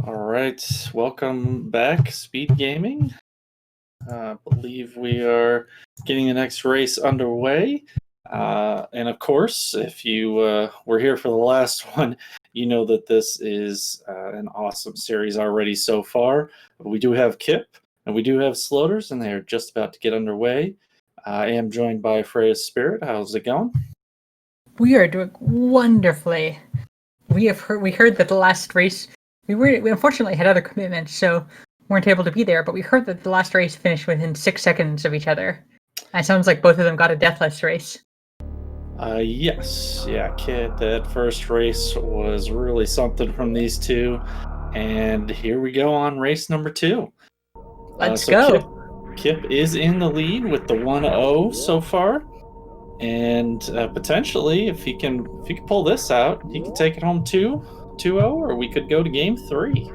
All right, welcome back, SpeedGaming. I believe we are getting the next race underway. And of course, if you were here for the last one, you know that this is an awesome series already so far. But we do have Kipp and we do have Sloaters, and they're just about to get underway. I am joined by Freya's Spirit. How's it going? We are doing wonderfully. We heard that the last race we unfortunately had other commitments, so weren't able to be there. But we heard that the last race finished within 6 seconds of each other. And it sounds like both of them got a deathless race. Yes, yeah, Kit. That first race was really something from these two, and here we go on race number 2. Let's go. Kipp is in the lead with the 1-0 so far, and potentially, if he can pull this out, he can take it home 2-0, or we could go to game 3.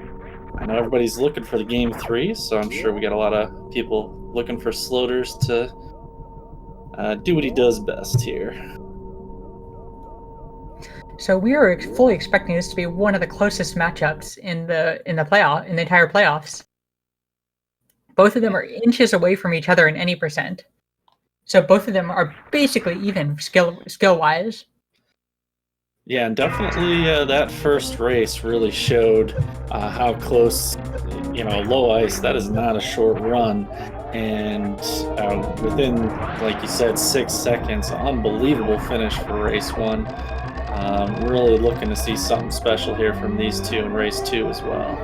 I know everybody's looking for the game 3, so I'm sure we got a lot of people looking for Sloaters to do what he does best here. So we are fully expecting this to be one of the closest matchups in the entire playoffs. Both of them are inches away from each other in any percent. So both of them are basically even skill-wise. Yeah, and definitely that first race really showed how close, low ice, that is not a short run. And within, like you said, 6 seconds, unbelievable finish for race 1. Really looking to see something special here from these two in race 2 as well.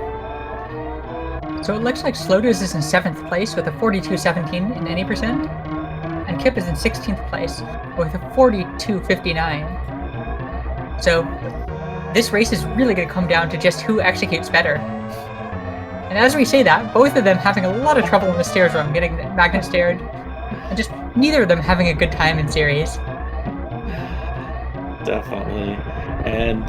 So it looks like Sloaters is in 7th place with a 42.17 in any percent, and Kipp is in 16th place with a 42.59. So this race is really going to come down to just who executes better. And as we say that, both of them having a lot of trouble in the stairs run, getting magnet stared, and just neither of them having a good time in series. Definitely. And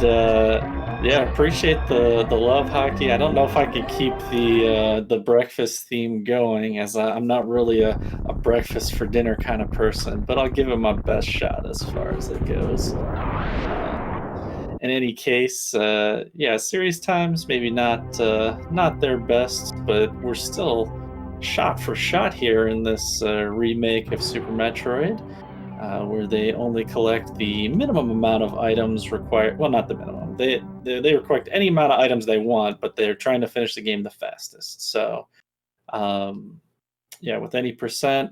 appreciate the love hockey. I don't know if I could keep the breakfast theme going, as I'm not really a breakfast for dinner kind of person, but I'll give it my best shot as far as it goes. In any case, series times maybe not their best, but we're still shot for shot here in this remake of Super Metroid, where they only collect the minimum amount of items required. Well, not the minimum. They collect any amount of items they want, but they're trying to finish the game the fastest. So, with any percent.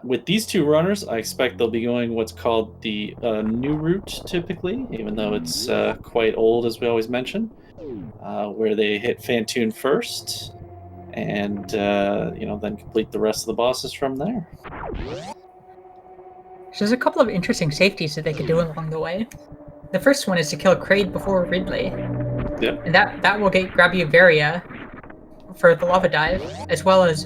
With these two runners, I expect they'll be going what's called the new route, typically, even though it's quite old, as we always mention, where they hit Fantoon first, and then complete the rest of the bosses from there. So there's a couple of interesting safeties that they could do along the way. The first one is to kill Kraid before Ridley. Yep. And that will grab you Varia for the lava dive, as well as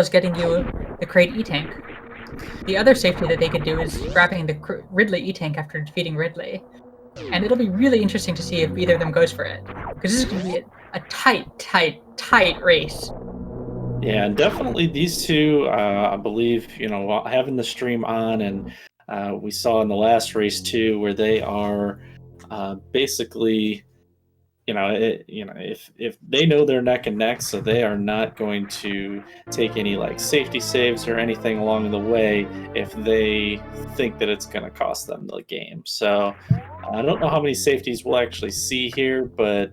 getting you the Kraid E-Tank. The other safety that they could do is grabbing the Ridley E-Tank after defeating Ridley. And it'll be really interesting to see if either of them goes for it, because this is going to be a tight race. Yeah, and definitely these two, I believe, having the stream on, and we saw in the last race too, where they are basically, if they know they're neck and neck, so they are not going to take any like safety saves or anything along the way if they think that it's going to cost them the game. So I don't know how many safeties we'll actually see here, but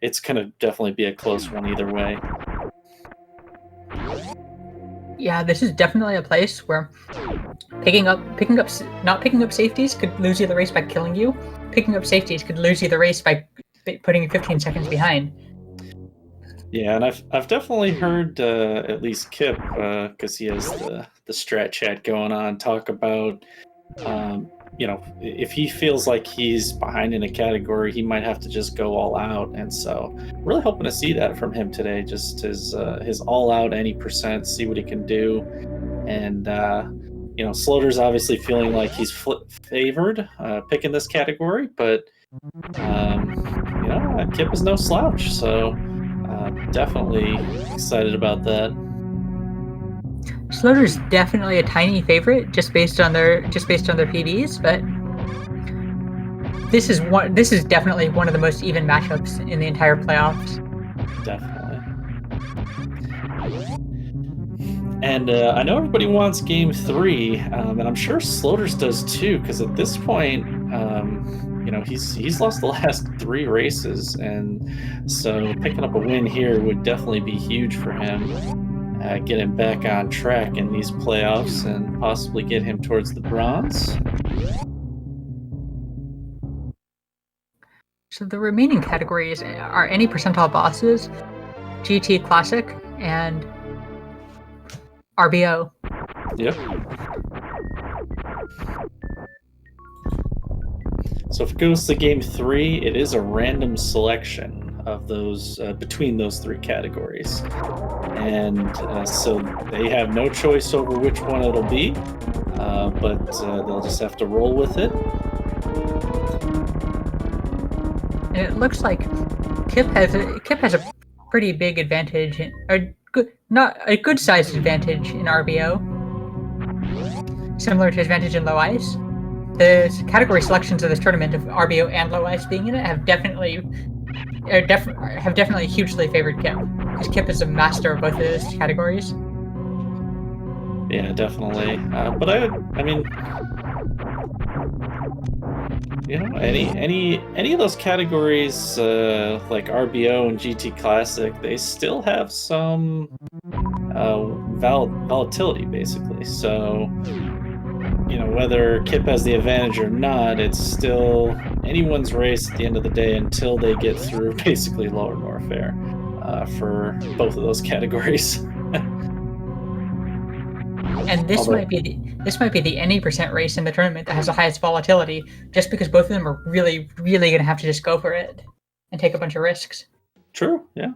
it's going to definitely be a close one either way. Yeah, this is definitely a place where not picking up safeties could lose you the race by killing you. Picking up safeties could lose you the race by putting you 15 seconds behind. Yeah, and I've definitely heard at least Kipp, because he has the strat chat going on, talk about if he feels like he's behind in a category, he might have to just go all out. And so really hoping to see that from him today, just his all out any percent, see what he can do. And Sloater's obviously feeling like he's favored picking this category, but Kipp is no slouch, so definitely excited about that. Sloater's definitely a tiny favorite just based on their PBs, but this is definitely one of the most even matchups in the entire playoffs. Definitely. And I know everybody wants Game 3, and I'm sure Sloaters does too, because at this point, he's lost the last 3 races, and so picking up a win here would definitely be huge for him. Get him back on track in these playoffs and possibly get him towards the bronze. So the remaining categories are any percentile bosses, GT Classic, and RBO. Yep. So if it goes to Game 3, it is a random selection of those between those 3 categories. And so they have no choice over which one it'll be, but they'll just have to roll with it. And it looks like Kipp has a pretty big advantage, not a good sized advantage in RBO, similar to his advantage in low ice. The category selections of this tournament of RBO and low ice being in it have definitely hugely favored Kipp, because Kipp is a master of both of those categories. Yeah, definitely. But I mean, any of those categories like RBO and GT Classic, they still have some volatility basically. So whether Kipp has the advantage or not, it's still anyone's race at the end of the day until they get through basically Lower Norfair for both of those categories. And this might be the any percent race in the tournament that has the highest volatility, just because both of them are really, really going to have to just go for it and take a bunch of risks. True. Yeah.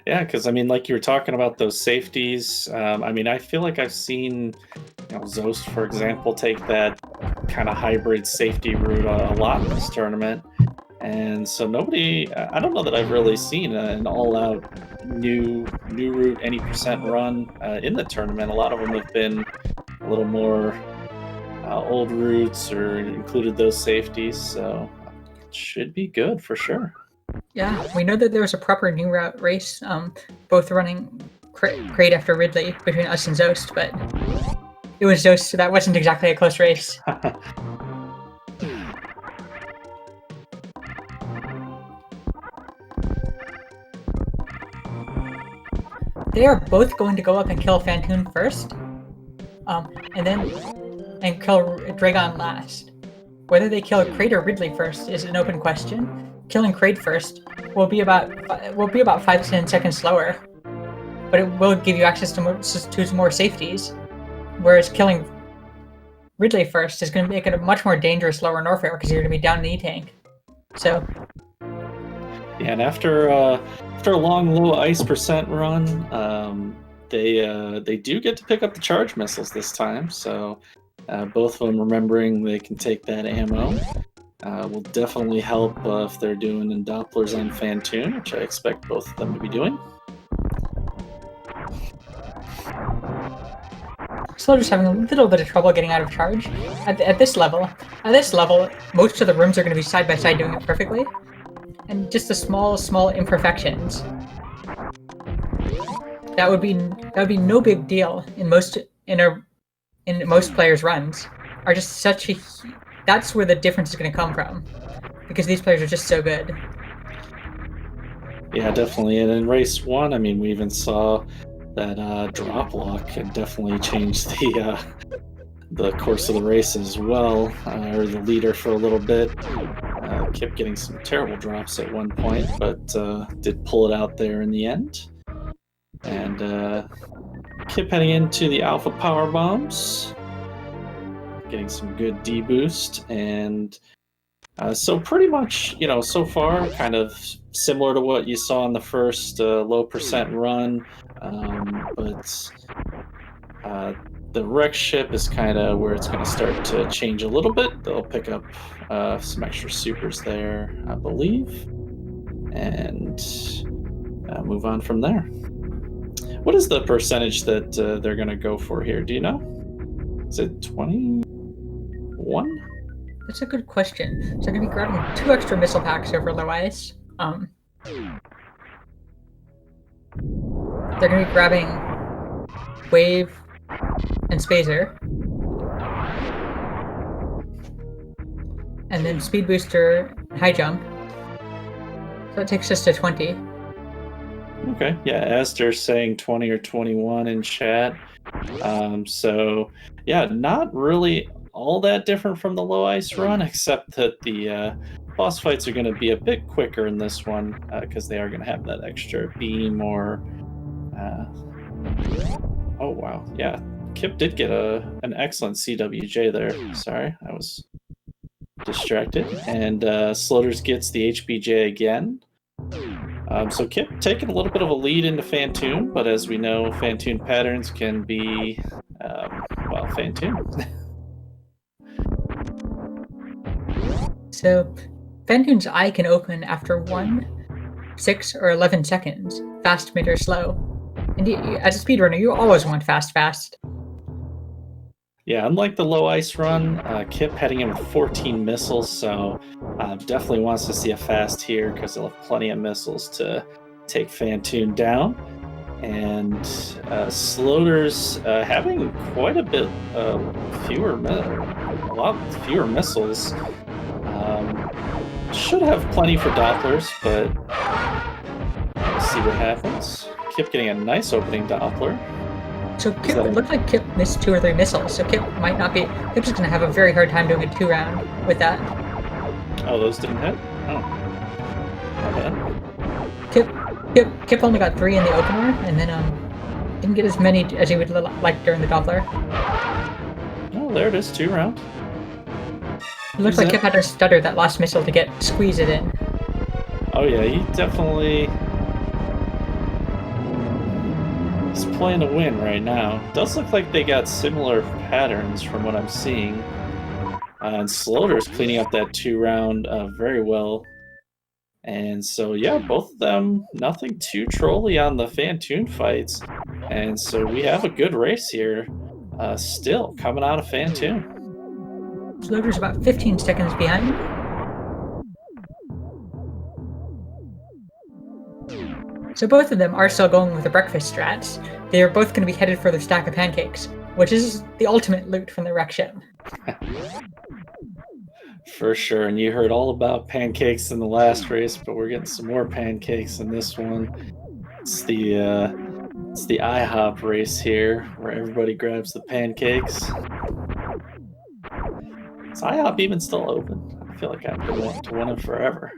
Yeah, because I mean, like you were talking about those safeties. I mean, I feel like I've seen, Zost, for example, take that kind of hybrid safety route a lot in this tournament. And so I don't know that I've really seen an all-out new route, any percent run in the tournament. A lot of them have been a little more old routes or included those safeties. So it should be good for sure. Yeah, we know that there was a proper new route race, both running Crate after Ridley between us and Zost, but it was Zost, so that wasn't exactly a close race. They are both going to go up and kill Fantoon first, and kill Dragon last. Whether they kill Crate or Ridley first is an open question. Killing Crate first will be about 5 to 10 seconds slower, but it will give you access to more safeties. Whereas killing Ridley first is going to make it a much more dangerous Lower Norfair because you're going to be down in the E-tank. So. Yeah, and after a long low ice percent run, they do get to pick up the charge missiles this time. So both of them remembering they can take that ammo will definitely help if they're doing Dopplers on Fantoon, which I expect both of them to be doing. Sloaters having a little bit of trouble getting out of charge at this level. At this level, most of the rooms are going to be side by side doing it perfectly. And just the small imperfections. That would be no big deal in most players' runs. Are just that's where the difference is going to come from, because these players are just so good. Yeah, definitely. And in race 1, I mean, we even saw that drop lock had definitely changed the course of the race as well, or the leader for a little bit. Kept getting some terrible drops at one point, but did pull it out there in the end. And Kipp heading into the Alpha Power Bombs, getting some good D-boost, and so pretty much, so far, kind of similar to what you saw in the first low percent run, but the wreck ship is kind of where it's going to start to change a little bit. They'll pick up some extra supers there, I believe, and move on from there. What is the percentage that they're going to go for here? Do you know? Is it 21? That's a good question. So I'm going to be grabbing 2 extra missile packs over low ice. They're going to be grabbing Wave and Spazer. And then Speed Booster, High Jump. So it takes us to 20. Okay, yeah, Esther's saying 20 or 21 in chat. So, yeah, not really all that different from the low ice run, except that the boss fights are going to be a bit quicker in this one, because they are going to have that extra beam or... oh, wow, yeah. Kipp did get an excellent CWJ there. Sorry, I was distracted. And Sloaters gets the HBJ again. So Kipp taking a little bit of a lead into Fantoon, but as we know, Fantoon patterns can be, well, Fantoon. So Fantoon's eye can open after 1, 6, or 11 seconds, fast, mid, or slow. And as a speedrunner, you always want fast. Yeah, unlike the low ice run, Kipp heading in with 14 missiles, so definitely wants to see a fast here because he'll have plenty of missiles to take Fantoon down. And Sloaters having quite a bit a lot fewer missiles. Should have plenty for Dopplers, but let's see what happens. Kipp getting a nice opening Doppler. So Kipp, it looked like Kipp missed 2 or 3 missiles, so Kipp might not be... Kipp's just going to have a very hard time doing a 2-round with that. Oh, those didn't hit? Oh. Not bad. Kipp only got 3 in the opener, and then didn't get as many as he would like during the Doppler. Oh, there it is, 2-round. It looks like Kipp had to stutter that last missile to squeeze it in. Oh yeah, he definitely... He's playing to win right now. Does look like they got similar patterns from what I'm seeing. And Sloaters cleaning up that 2-round very well. And so, yeah, both of them, nothing too trolly on the Fantoon fights. And so we have a good race here, still coming out of Fantoon. Sloaters about 15 seconds behind. So both of them are still going with the breakfast strats. They are both going to be headed for their stack of pancakes, which is the ultimate loot from the wreck ship. For sure, and you heard all about pancakes in the last race, but we're getting some more pancakes in this one. It's the IHOP race here, where everybody grabs the pancakes. Is IHOP even still open? I feel like I've been wanting to win it forever.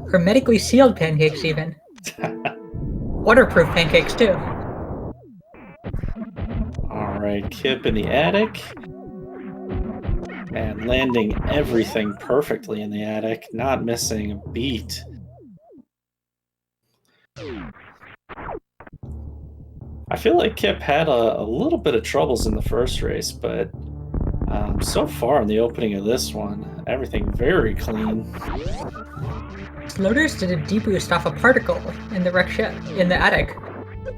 Hermetically sealed pancakes, even. Waterproof pancakes, too. Alright, Kipp in the attic. And landing everything perfectly in the attic, not missing a beat. I feel like Kipp had a little bit of troubles in the first race, but so far in the opening of this one, everything very clean. Sloaters did a deboost off a particle in the wreck ship, in the attic.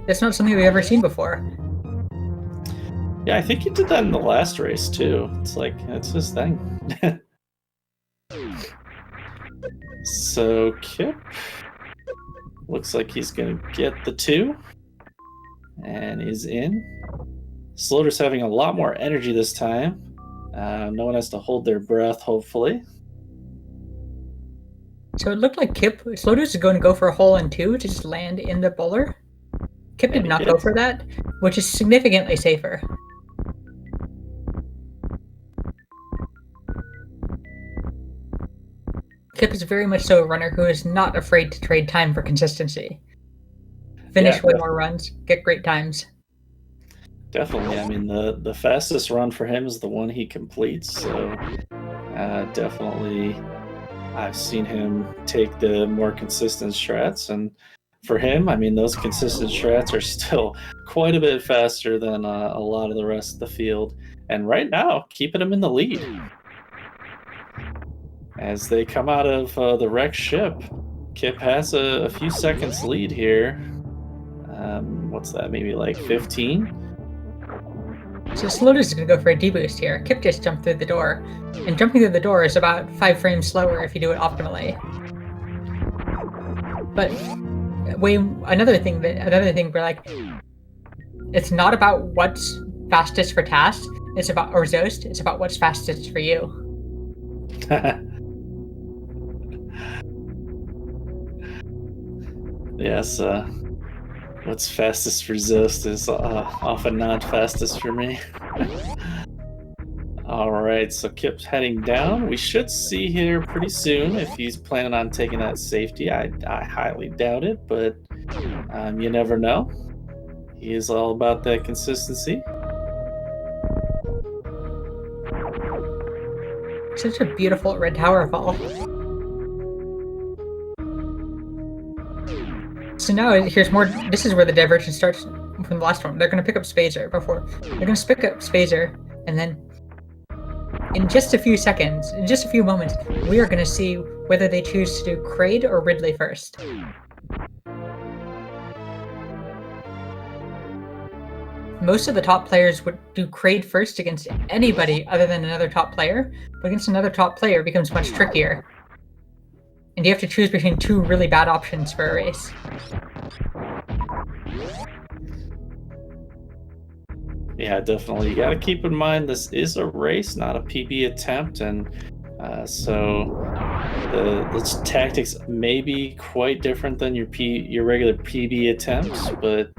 That's not something we've ever seen before. Yeah, I think he did that in the last race too. It's like, it's his thing. So Kipp looks like he's gonna get the 2 and is in. Sloaters having a lot more energy this time. No one has to hold their breath, hopefully. So it looked like Sloaters is going to go for a hole in 2 to just land in the bowler. Kipp did not go for that, which is significantly safer. Kipp is very much so a runner who is not afraid to trade time for consistency. Finish way more runs, get great times. Definitely. I mean, the fastest run for him is the one he completes, so definitely I've seen him take the more consistent strats, and for him, I mean, those consistent strats are still quite a bit faster than a lot of the rest of the field, and right now, keeping him in the lead. As they come out of the wrecked ship, Kipp has a few seconds lead here. What's that, maybe like 15? So Sloaters is going to go for a deboost here. Kipp just jumped through the door, and jumping through the door is about 5 frames slower if you do it optimally. But another thing we're like, it's not about what's fastest for tasks. It's about Zoast. It's about what's fastest for you. Yes, what's fastest for Zoast is often not fastest for me. Alright, so Kipp's heading down. We should see here pretty soon if he's planning on taking that safety. I highly doubt it, but you never know. He is all about that consistency. Such a beautiful red tower fall. So now here's more. This is where the divergence starts from the last one. They're going to pick up Spazer They're going to pick up Spazer, and then in just a few seconds, in just a few moments, we are going to see whether they choose to do Kraid or Ridley first. Most of the top players would do Kraid first against anybody other than another top player, but against another top player it becomes much trickier. And you have to choose between 2 really bad options for a race. Yeah, definitely. You got to keep in mind this is a race, not a PB attempt, and so the tactics may be quite different than your regular PB attempts, but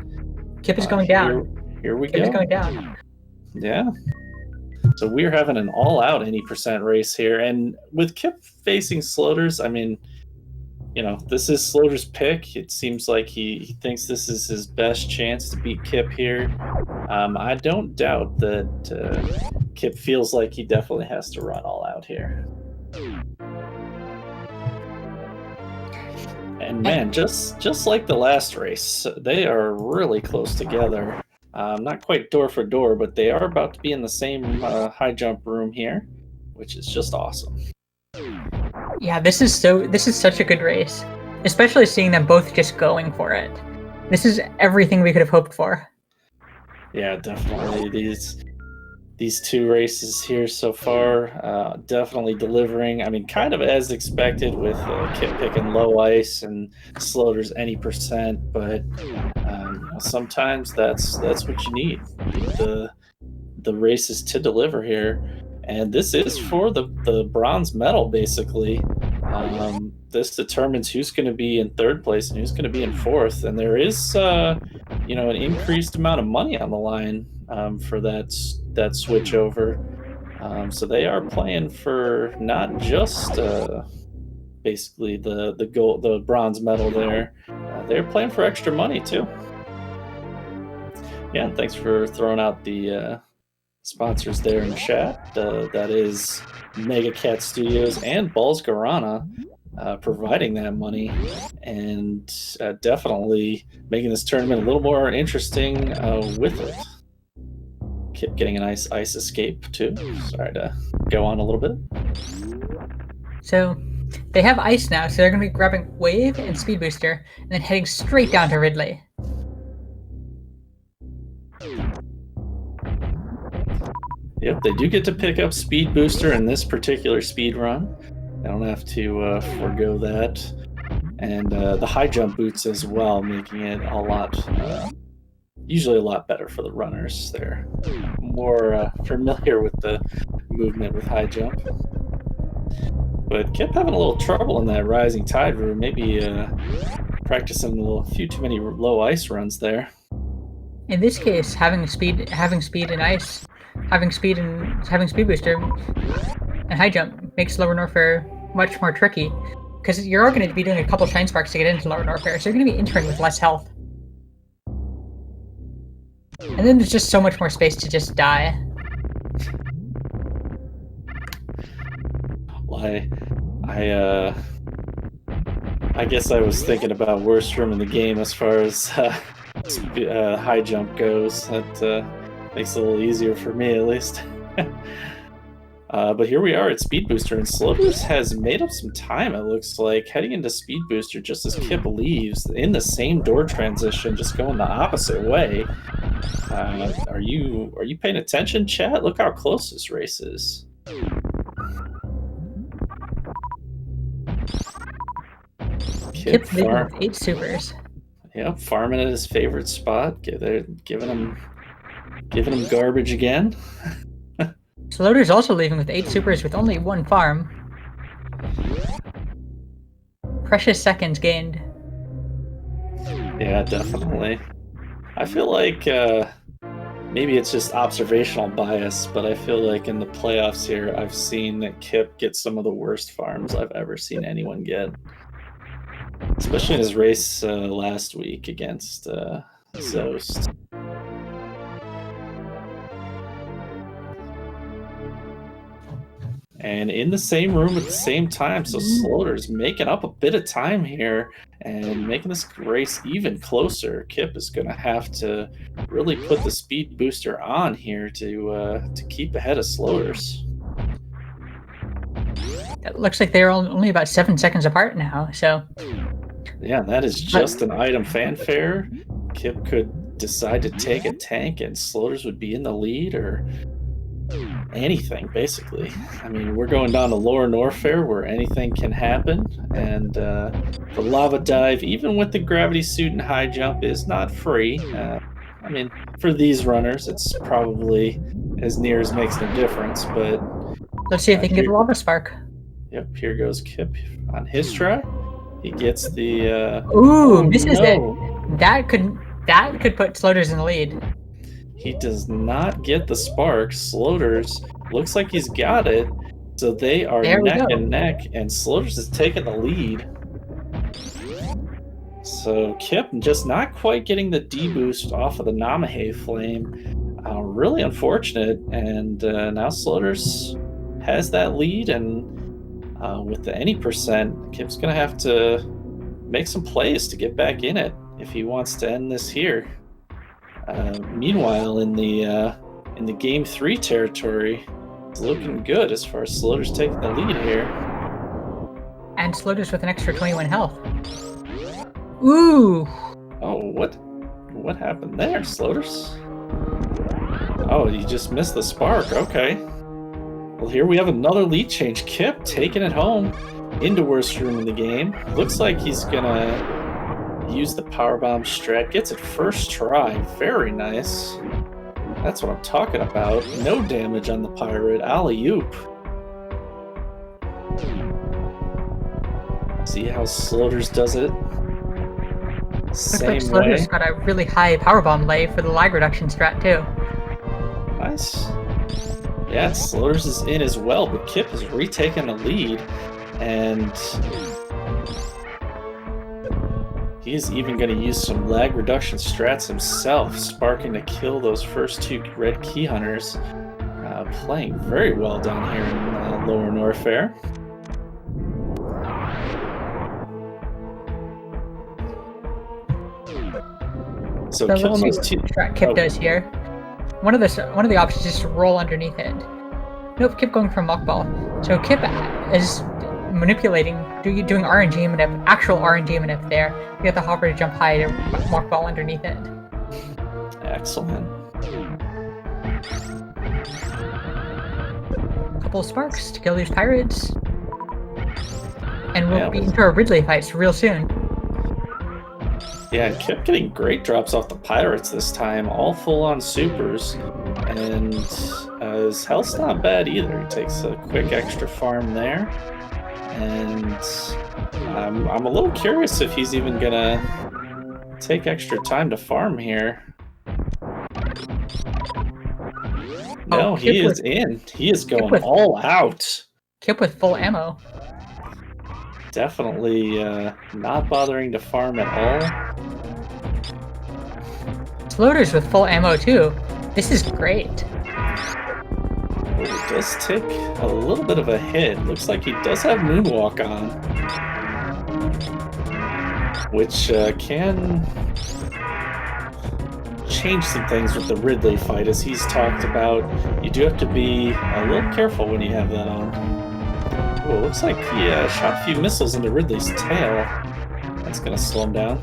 Kipp is going down. Here we Kipp go. is going down. Yeah. So we're having an all-out 80% race here, and with Kipp facing Sloaters, I mean, you know, this is Sloaters' pick. It seems like he thinks this is his best chance to beat Kipp here. I don't doubt that Kipp feels like he definitely has to run all out here. And man, just like the last race, they are really close together. Not quite door for door, but they are about to be in the same high jump room here, which is just awesome. Yeah, this is such a good race, especially seeing them both just going for it. This is everything we could have hoped for. Yeah, definitely. These 2 races here so far, definitely delivering. I mean, kind of as expected with Kipp picking low ice and Sloaters any percent, but sometimes that's what you need. The races to deliver here. And this is for the bronze medal, basically. This determines who's going to be in 3rd place and who's going to be in 4th. And there is, you know, an increased amount of money on the line for that switch over. So they are playing for not just basically the bronze medal there. They're playing for extra money too. Yeah, and thanks for throwing out the sponsors there in chat. That is Mega Cat Studios and Balls Guarana providing that money, and definitely making this tournament a little more interesting with it. Kipp getting a nice ice escape too. Sorry to go on a little bit. So they have ice now, so they're going to be grabbing Wave and Speed Booster, and then heading straight down to Ridley. Yep, they do get to pick up Speed Booster in this particular speed run. They don't have to forego that. And the high jump boots as well, making it a lot, usually a lot better for the runners. They're more familiar with the movement with high jump. But Kipp having a little trouble in that rising tide room, maybe practicing a few too many low ice runs there. In this case, having speed and ice, having speed booster and high jump makes Lower Norfair much more tricky, because you're going to be doing a couple shine sparks to get into Lower Norfair, so you're going to be entering with less health. And then there's just so much more space to just die. Well, I guess I was thinking about worst room in the game as far as high jump goes. That makes it a little easier for me, at least. But here we are at Speed Booster, and Sloaters has made up some time, it looks like, heading into Speed Booster just as Kipp leaves in the same door transition, just going the opposite way. Are you paying attention, chat? Look how close this race is. Kipp leading with 8 supers. Yep, farming at his favorite spot. They're giving him garbage again. Sloaters also leaving with 8 supers with only 1 farm. Precious seconds gained. Yeah, definitely. I feel like maybe it's just observational bias, but I feel like in the playoffs here, I've seen that Kipp get some of the worst farms I've ever seen anyone get. Especially in his race last week against Zost. And in the same room at the same time, so Sloaters making up a bit of time here and making this race even closer. Kipp is going to have to really put the speed booster on here to keep ahead of Sloaters. It looks like they're only about 7 seconds apart now, so... Yeah, that is just an item fanfare. Kipp could decide to take a tank and Sloaters would be in the lead, or anything, basically. I mean, we're going down to Lower Norfair where anything can happen, and the lava dive, even with the gravity suit and high jump, is not free. I mean, for these runners, it's probably as near as makes no difference, but... Let's see if they can get a lava spark. Yep, here goes Kipp on his try. He gets the... Ooh, misses it. That could put Sloaters in the lead. He does not get the spark. Sloaters looks like he's got it. So they are neck and neck, and Sloaters is taking the lead. So Kipp just not quite getting the D-boost off of the Namahe Flame. Really unfortunate, and now Sloaters has that lead, and with the any percent, Kipp's going to have to make some plays to get back in it if he wants to end this here. Meanwhile, in the Game 3 territory, it's looking good as far as Sloaters taking the lead here. And Sloaters with an extra 21 health. Ooh! Oh, what happened there, Sloaters? Oh, you just missed the spark. Okay. Well, here we have another lead change. Kipp taking it home into worst room in the game. Looks like he's gonna use the powerbomb strat. Gets it first try. Very nice. That's what I'm talking about. No damage on the pirate. Alley-oop. See how Sloaters does it? Same Looks like Sloaters got a really high powerbomb lay for the lag reduction strat too. Nice. Yeah, Sloaters is in as well, but Kipp is retaking the lead, and he's even going to use some lag reduction strats himself, sparking to kill those first 2 red key hunters. Playing very well down here in Lower Norfair. So killing those two. Strat Kipp does here. One of the options is to roll underneath it. Nope, Kipp going for mock ball. So Kipp is manipulating, doing RNG manip, actual RNG manip there. You get the hopper to jump high to mock ball underneath it. Excellent. Couple of sparks to kill these pirates. And we'll be into our Ridley fights real soon. Yeah, and Kipp getting great drops off the pirates this time, all full-on supers, and his health's not bad either. He takes a quick extra farm there, and I'm a little curious if he's even gonna take extra time to farm here. No, he is in. He is going all out. Kipp with full ammo. Definitely not bothering to farm at all. Sloaters with full ammo too. This is great. But it does take a little bit of a hit. Looks like he does have Moonwalk on, which can changed some things with the Ridley fight, as he's talked about. You do have to be a little careful when you have that on. Oh, looks like he shot a few missiles into Ridley's tail. That's gonna slow him down.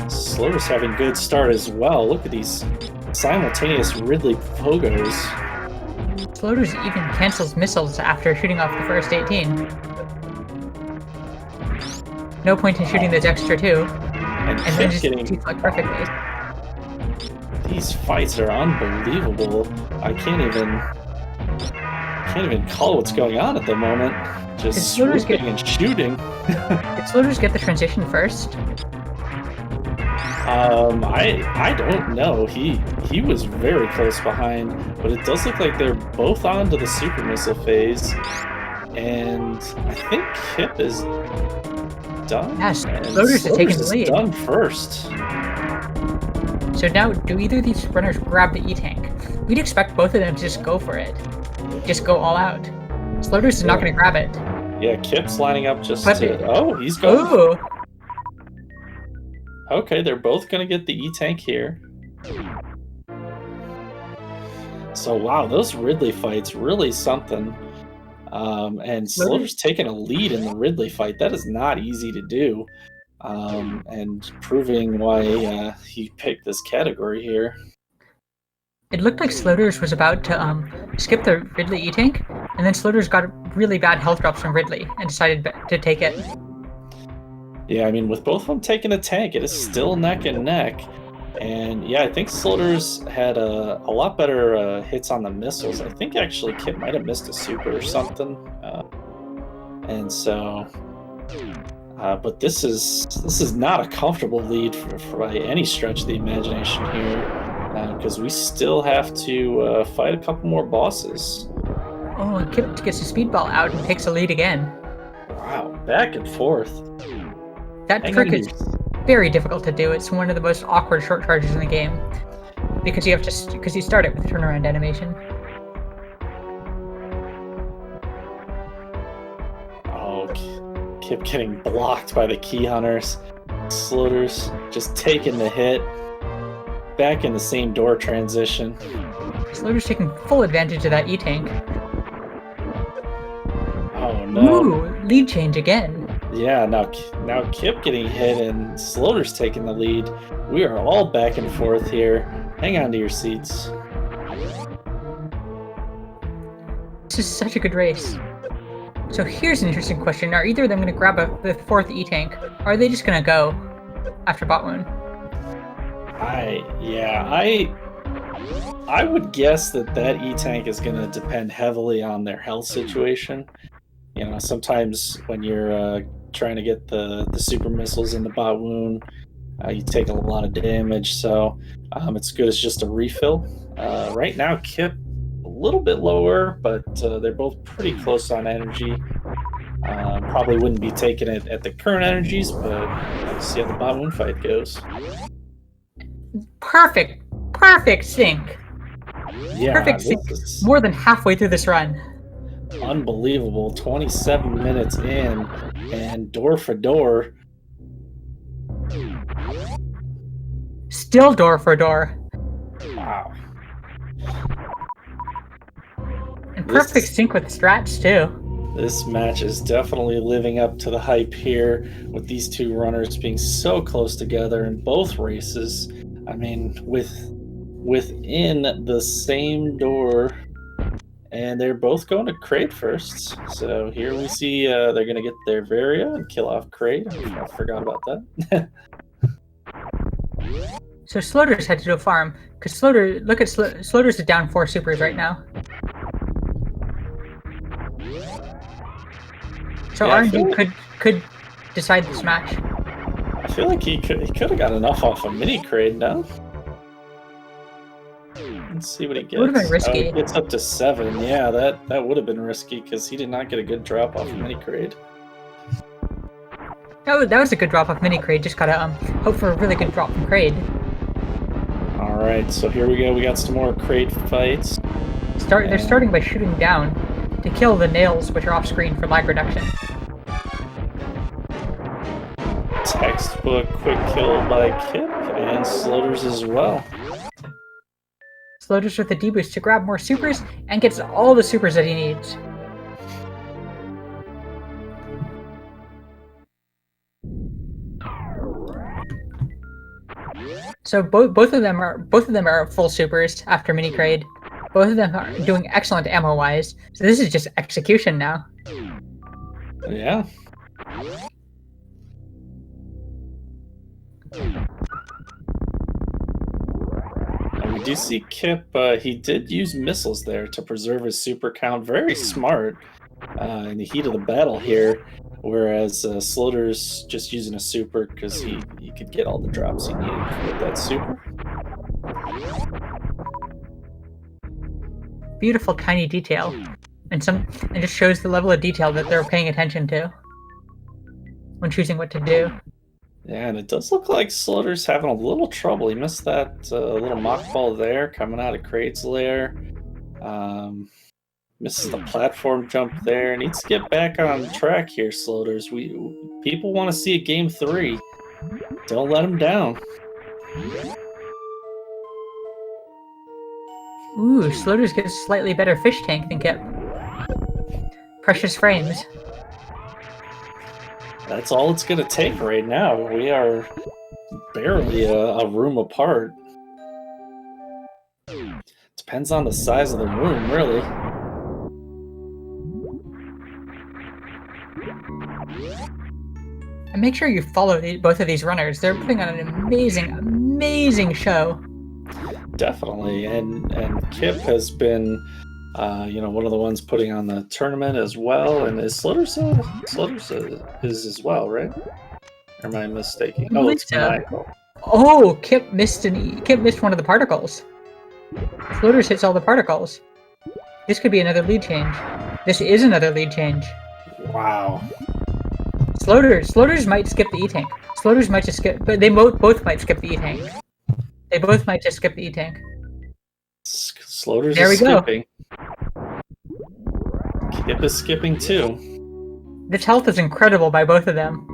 Sloater's having a good start as well. Look at these simultaneous Ridley pogos. Sloaters even cancels missiles after shooting off the first 18. No point in shooting those extra two. And then just deflect perfectly. These fights are unbelievable. I can't even call what's going on at the moment. Just swooping and shooting. Did Sloaters get the transition first? I don't know. He was very close behind, but it does look like they're both on to the super missile phase. And I think Kipp is done. Yes, Sloaters is taking the lead. Done first. So now, do either of these runners grab the E-Tank? We'd expect both of them to just go for it. Just go all out. Sloaters is not going to grab it. Yeah, Kipp's lining up just to... Oh, he's going. Ooh. Okay, they're both going to get the E-Tank here. So, wow, those Ridley fights, really something. And Sloater's taking a lead in the Ridley fight. That is not easy to do. And proving why he picked this category here. It looked like Sloaters was about to skip the Ridley E-Tank, and then Sloaters got really bad health drops from Ridley and decided to take it. Yeah, I mean, with both of them taking a tank, it is still neck and neck. And yeah, I think Sloaters had a lot better hits on the missiles. I think actually Kipp might have missed a super or something. And so, but this is not a comfortable lead for by any stretch of the imagination here, because we still have to fight a couple more bosses. Oh, and Kipp gets a speedball out and takes a lead again. Wow, back and forth. That trick is very difficult to do. It's one of the most awkward short charges in the game because you start it with a turnaround animation. Oh, Kipp getting blocked by the key hunters. Sloaters just taking the hit. Back in the same door transition. Sloaters taking full advantage of that E-Tank. Oh no. Ooh, lead change again. Yeah, now Kipp getting hit and Sloaters taking the lead. We are all back and forth here. Hang on to your seats. This is such a good race. So here's an interesting question. Are either of them going to grab the fourth E-Tank? Or are they just going to go after Bot Wound? I would guess that E-Tank is going to depend heavily on their health situation. You know, sometimes when you're trying to get the super missiles in the Bot Wound, you take a lot of damage, so it's good as just a refill. Right now, Kipp a little bit lower, but they're both pretty close on energy. Probably wouldn't be taking it at the current energies, but let's see how the Bot Wound fight goes. Perfect sync. Yeah, perfect sync. More than halfway through this run. Unbelievable. 27 minutes in, and door for door. Still door for door. Wow. And perfect sync with strats, too. This match is definitely living up to the hype here, with these two runners being so close together in both races. I mean, within the same door, and they're both going to Kraid first. So here we see they're going to get their Varia and kill off Kraid. I forgot about that. So Sloaters had to do a farm, because Sloaters is down 4 supers right now. So Yeah, RNG could decide this match. I feel like he could have got enough off a mini Kraid now. Let's see what he gets. It would have been risky. He gets up to 7. Yeah, that would have been risky because he did not get a good drop off of mini Kraid. That was a good drop off mini Kraid. Just gotta hope for a really good drop from Kraid. All right, so here we go. We got some more Kraid fights. They're starting by shooting down to kill the nails, which are off screen for lag reduction. Textbook quick kill by Kipp, and Sloaters as well. Sloaters with the D-boost to grab more supers and gets all the supers that he needs. So both of them are full supers after mini crate. Both of them are doing excellent ammo wise. So this is just execution now. Yeah. And we do see Kipp, he did use missiles there to preserve his super count. Very smart in the heat of the battle here. Whereas Sloaters just using a super because he could get all the drops he needed with that super. Beautiful tiny detail. And just shows the level of detail that they're paying attention to when choosing what to do. Yeah, and it does look like Slaughter's having a little trouble. He missed that little mock ball there coming out of Crate's lair. Misses the platform jump there. Needs to get back on track here, Slaughter's. People want to see a game 3. Don't let him down. Ooh, Sloaters gets a slightly better fish tank than Kipp. Precious frames. That's all it's going to take right now. We are barely a room apart. Depends on the size of the room, really. And make sure you follow both of these runners. They're putting on an amazing, amazing show. Definitely, and Kipp has been, one of the ones putting on the tournament as well. And is Sloaters is as well, right? Or am I mistaken? Oh, it's Michael. Oh, Kipp missed one of the particles. Sloaters hits all the particles. This could be another lead change. This is another lead change. Wow. Sloaters might skip the E-tank. Sloaters might just skip, but they both might skip the E-tank. They both might just skip the E-tank. Sloaters is skipping. Kipp is skipping too. This health is incredible by both of them.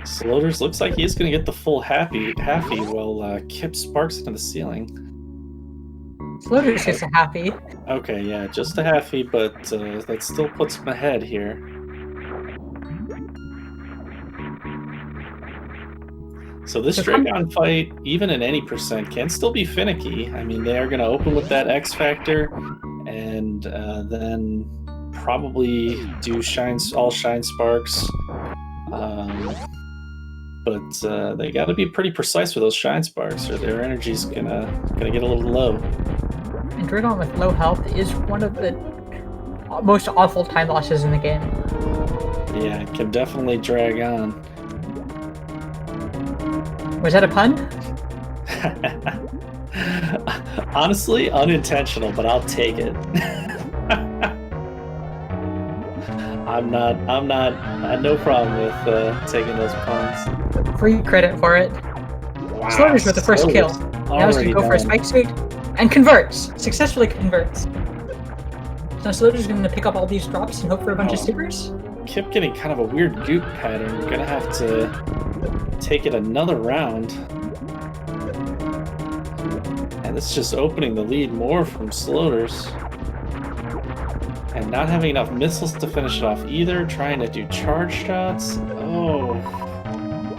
Sloaters looks like he's going to get the full happy while Kipp sparks into the ceiling. Sloaters gets a happy. Okay, yeah, just a happy, but that still puts him ahead here. So this Dragon fight, even in any percent, can still be finicky. I mean, they are going to open with that X Factor, and then probably do all Shine Sparks. But they got to be pretty precise with those Shine Sparks, or their energy's gonna get a little low. And Dragon with low health is one of the most awful time losses in the game. Yeah, it can definitely drag on. Was that a pun? Honestly, unintentional, but I'll take it. I had no problem with taking those puns. Free credit for it. Wow, Sloaters with the first kill. Now he's going to go for a spike suit and converts. Successfully converts. So Sloaters going to pick up all these drops and hope for a bunch of supers. Kipp getting kind of a weird goop pattern. Gonna have to take it another round. And it's just opening the lead more from Sloaters. And not having enough missiles to finish it off either. Trying to do charge shots. Oh,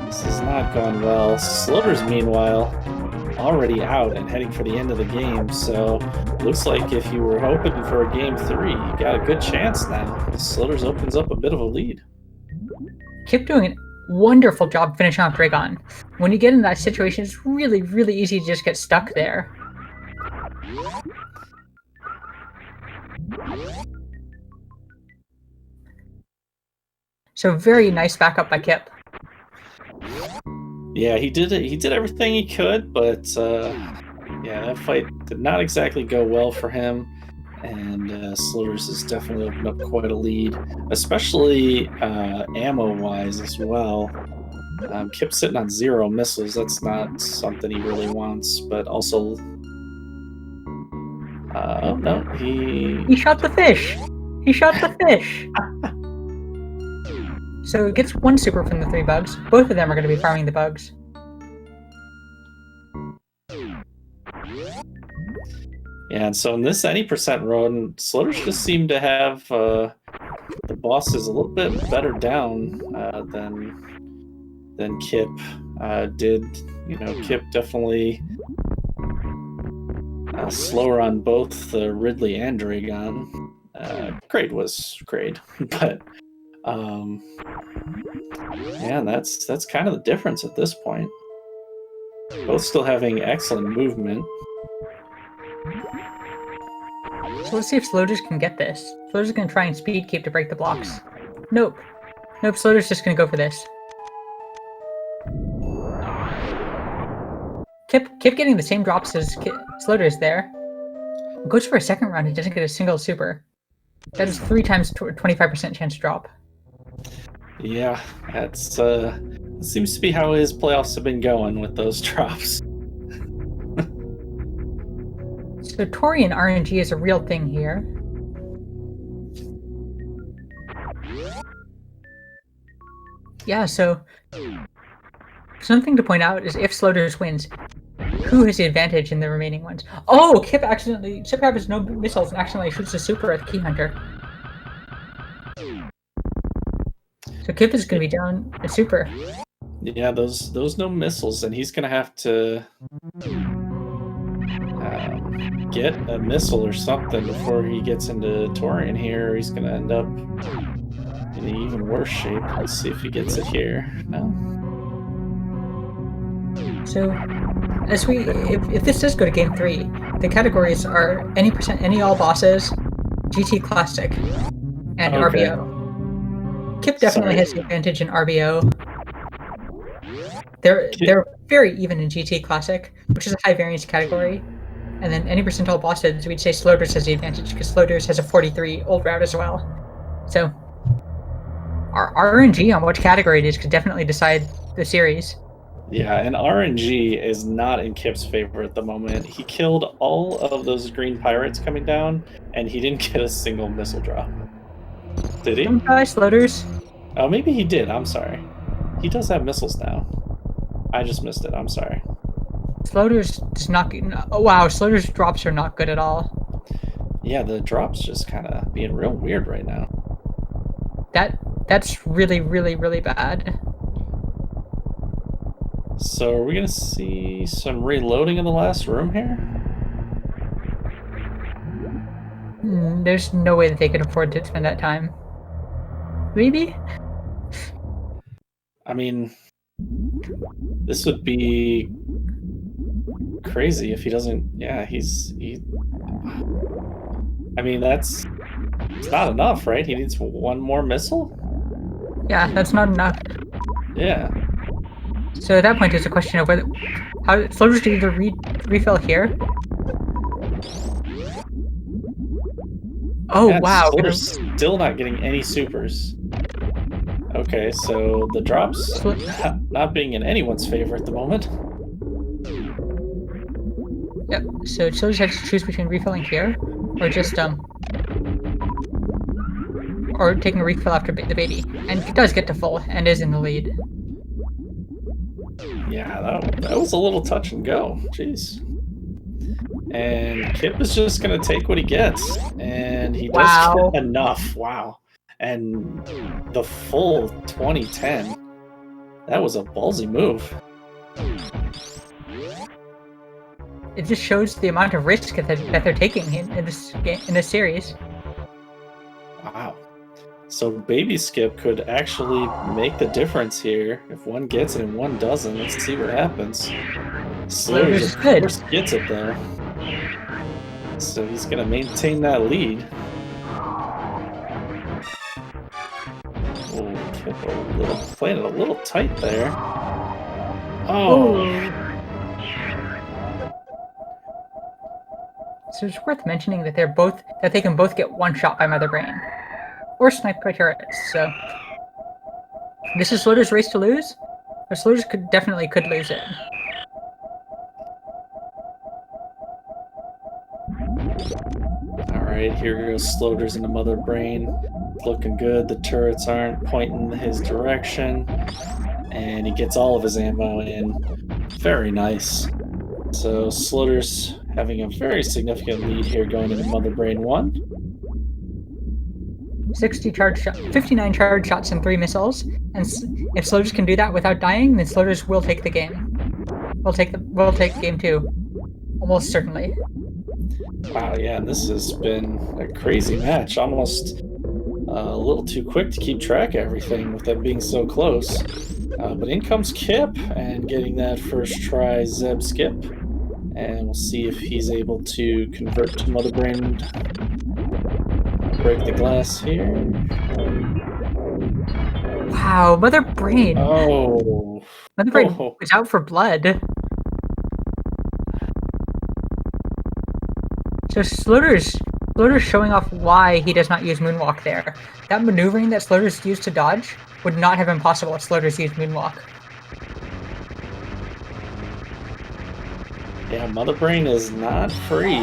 this has not gone well. Sloaters, meanwhile, already out and heading for the end of the game. So looks like if you were hoping for a game 3, you got a good chance now. Sloaters opens up a bit of a lead. Kipp doing a wonderful job finishing off Dragon. When you get in that situation, it's really, really easy to just get stuck there. So very nice backup by Kipp. Yeah, he did everything he could, but yeah, that fight did not exactly go well for him. And Sloaters has definitely opened up quite a lead, especially ammo-wise as well. Kipp's sitting on 0 missiles. That's not something he really wants, but also... oh, no, He shot the fish! He shot the fish! So it gets 1 super from the 3 bugs. Both of them are going to be farming the bugs. Yeah, and so in this any percent run, sloaters just seem to have the bosses a little bit better down than Kipp did. You know, Kipp definitely slower on both the Ridley and Dragon. Grade was grade, but yeah, that's kind of the difference at this point. Both still having excellent movement. So let's see if Sloaters can get this. Sloaters is going to try and speed keep to break the blocks. Nope. Nope, Sloaters just going to go for this. Kipp getting the same drops as Sloaters there. Goes for a second round, he doesn't get a single super. That is 3 times 25% chance to drop. Yeah, that's seems to be how his playoffs have been going with those drops. So Torian RNG is a real thing here. Yeah, so something to point out is if Sloaters wins, who has the advantage in the remaining ones? Oh, Kipp has no missiles and accidentally shoots a super at the Key Hunter. So Kipp is going to be down a super. Yeah, those no missiles, and he's gonna have to get a missile or something before he gets into Torian here. He's gonna end up in an even worse shape. Let's see if he gets it here. No. So, if this does go to game 3, the categories are any percent, any all bosses, GT Classic, and RBO. Kipp definitely has the advantage in RBO. They're very even in GT Classic, which is a high variance category. And then any percentile bosses, we'd say Sloaters has the advantage because Sloaters has a 43 old route as well. So our RNG on which category it is could definitely decide the series. Yeah, and RNG is not in Kipp's favor at the moment. He killed all of those green pirates coming down, and he didn't get a single missile drop. Did he? Don't die, Sloaters. Oh, maybe he did. I'm sorry. He does have missiles now. I just missed it. I'm sorry. Sloaters does not get... Oh, wow, Sloaters drops are not good at all. Yeah, the drop's just kind of being real weird right now. That's really, really, really bad. So are we going to see some reloading in the last room here? There's no way that they could afford to spend that time. Maybe? I mean, this would be crazy if he doesn't... Yeah, I mean, it's not enough, right? He needs one more missile? Yeah, that's not enough. Yeah. So at that point, it's a question of how Sloaters do either refill here. Oh, yeah, wow. Sloaters still not getting any supers. Okay, so the drops not being in anyone's favor at the moment. Yep, so Sloaters has to choose between refilling here, or just, or taking a refill after the baby. And it does get to full, and is in the lead. Yeah, that was a little touch and go. Jeez. And Kipp is just going to take what he gets. And he does get enough. Wow. And the full 2010. That was a ballsy move. It just shows the amount of risk that they're taking in this series. Wow. So Baby Skip could actually make the difference here. If one gets it and one doesn't, let's see what happens. Sloaters, of course, gets it though. So he's going to maintain that lead. Oh, Kipp playing it a little tight there. Oh. So it's worth mentioning that they can both get one shot by Mother Brain. Or sniped by turrets, so... This is Sloaters' race to lose? Or Sloaters definitely could lose it. Alright, right, here goes Sloaters into Mother Brain. Looking good. The turrets aren't pointing his direction. And he gets all of his ammo in. Very nice. So Sloaters having a very significant lead here going into Mother Brain 1. 59 charge shots and 3 missiles. And if Sloaters can do that without dying, then Sloaters will take the game. We'll take game 2. Almost certainly. Wow, yeah, this has been a crazy match. Almost a little too quick to keep track of everything with them being so close. But in comes Kipp and getting that first try Zeb skip. And we'll see if he's able to convert to Mother Brain. Break the glass here. Wow, Mother Brain. Oh. Mother Brain was out for blood. So Sloaters showing off why he does not use Moonwalk there. That maneuvering that Sloaters used to dodge would not have been possible if Sloaters used Moonwalk. Yeah, Mother Brain is not free.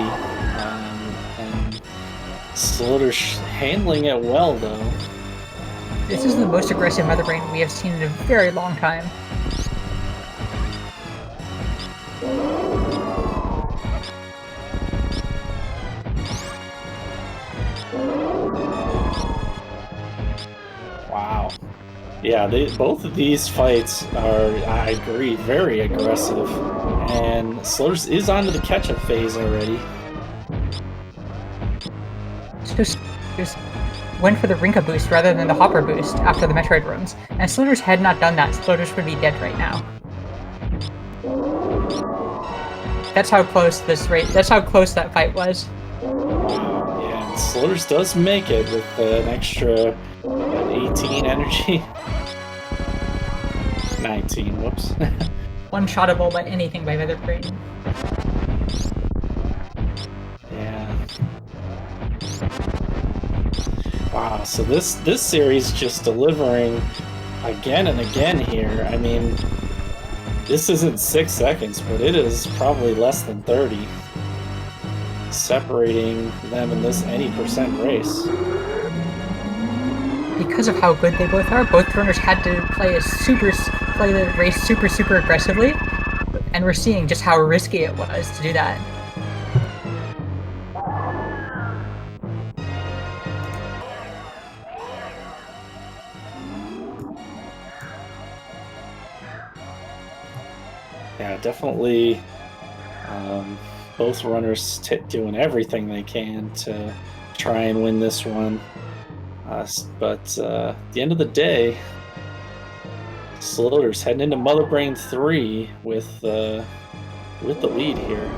And Sloaters handling it well, though. This is the most aggressive Mother Brain we have seen in a very long time. Wow. Yeah, both of these fights are, I agree, very aggressive. And Sloaters is onto the catch-up phase already. Just went for the Rinka boost rather than the Hopper boost after the Metroid runs. And if Sloaters had not done that, Sloaters would be dead right now. That's how close that fight was. Wow, yeah, and Sloaters does make it with an extra 18 energy. 19, whoops. One-shottable by anything by Mother Brain. Yeah. Wow, so this series just delivering again and again here. I mean, this isn't 6 seconds, but it is probably less than 30. Separating them in this any percent race. Because of how good they both are, both runners had to play the race super aggressively, and we're seeing just how risky it was to do that. Yeah, definitely. Both runners doing everything they can to try and win this one. But at the end of the day, Sloaters heading into Mother Brain 3 with the lead here.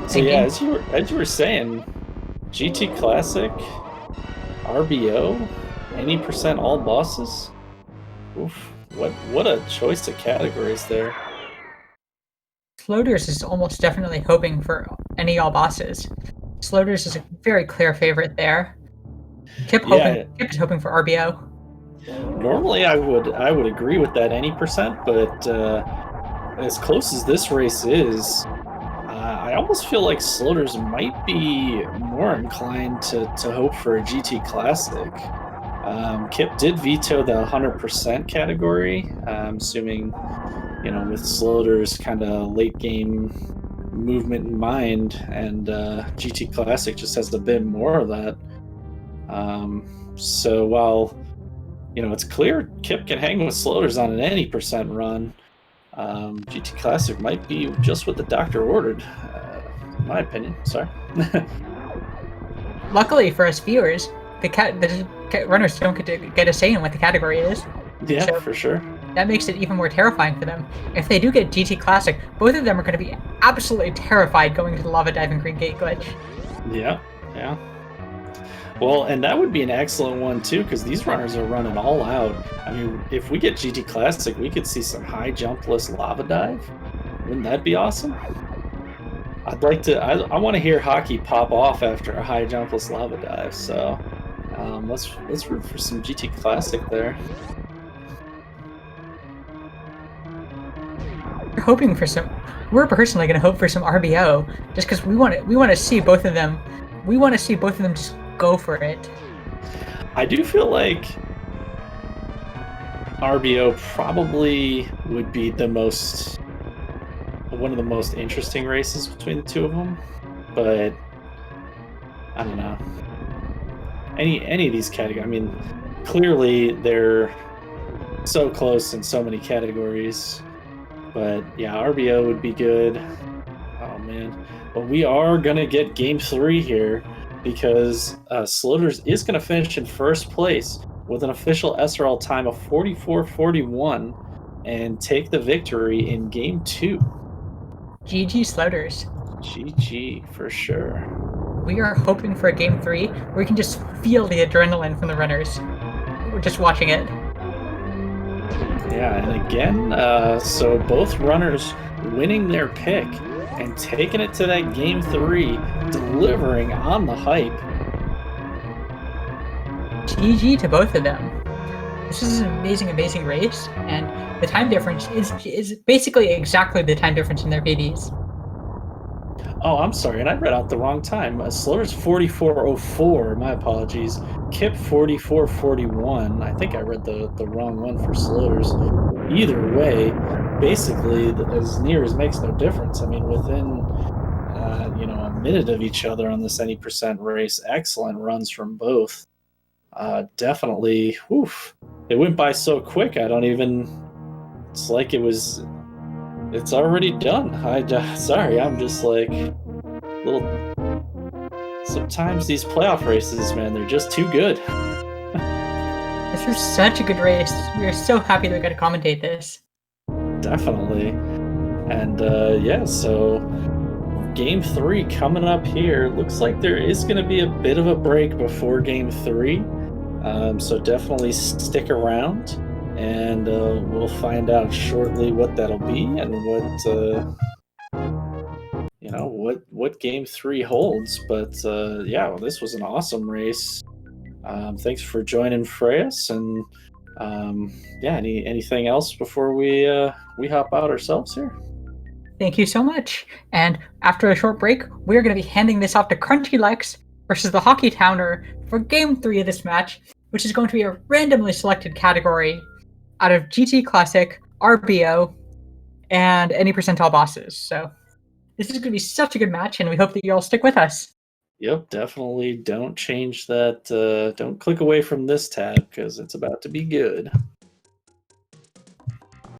So yeah, as you were saying, GT Classic, RBO, 80% all bosses. Oof, what a choice of categories there. Sloaters is almost definitely hoping for any all bosses. Sloaters is a very clear favorite there. Kipp is hoping for RBO. Normally, I would agree with that 80%, but as close as this race is, I almost feel like Sloaters might be more inclined to hope for a GT Classic. Kipp did veto the 100% category. I'm assuming, with Sloaters kind of late game movement in mind, and GT Classic just has a bit more of that. So while it's clear Kipp can hang with Sloaters on an 80% run, GT Classic might be just what the doctor ordered, in my opinion. Sorry. Luckily for us viewers, the runners don't get to get a say in what the category is. Yeah, so for sure. That makes it even more terrifying for them. If they do get GT Classic, both of them are going to be absolutely terrified going to the Lava Dive and Green Gate glitch. Yeah. Well, and that would be an excellent one too, because these runners are running all out. I mean, if we get GT Classic, we could see some high jumpless Lava Dive. Wouldn't that be awesome? I'd like to. I want to hear Hockey pop off after a high jumpless Lava Dive. So let's root for some GT Classic there. hoping for some. We're personally going to hope for some RBO, just because we want to see both of them. We want to see both of them just go for it. I do feel like RBO probably would be one of the most interesting races between the two of them, but I don't know. Any of these categories, I mean, clearly they're so close in so many categories, but yeah, RBO would be good. Oh man, but we are gonna get game 3 here because Sloaters is gonna finish in first place with an official SRL time of 44:41 and take the victory in game 2. GG Sloaters. GG for sure. We are hoping for a game 3 where we can just feel the adrenaline from the runners. We're just watching it. Yeah, and again, so both runners winning their pick and taking it to that game 3, delivering on the hype. GG to both of them. This is an amazing race, and the time difference is basically exactly the time difference in their PBs. Oh, I'm sorry, and I read out the wrong time. Slur's 44:04. My apologies. Kipp 44:41. I think I read the wrong one for Slurs. Either way, basically, as near as makes no difference. I mean, within a minute of each other on this any percent race, excellent runs from both. Definitely, oof. It went by so quick. I don't even. It's like it's already done. Sorry, I'm just like little. Sometimes these playoff races, man, they're just too good. This was such a good race. We are so happy that we got to commentate this. Definitely, and yeah, so game 3 coming up here. Looks like there is going to be a bit of a break before game 3, so definitely stick around. And we'll find out shortly what that'll be and what game 3 holds. But yeah, well, this was an awesome race. Thanks for joining Freyas, and yeah, anything else before we hop out ourselves here? Thank you so much. And after a short break, we're going to be handing this off to Crunchy Lex versus the Hockey Towner for game 3 of this match, which is going to be a randomly selected category out of GT Classic, RBO, and any percentile bosses. So this is going to be such a good match, and we hope that you all stick with us. Yep, definitely don't change that. Don't click away from this tab because it's about to be good.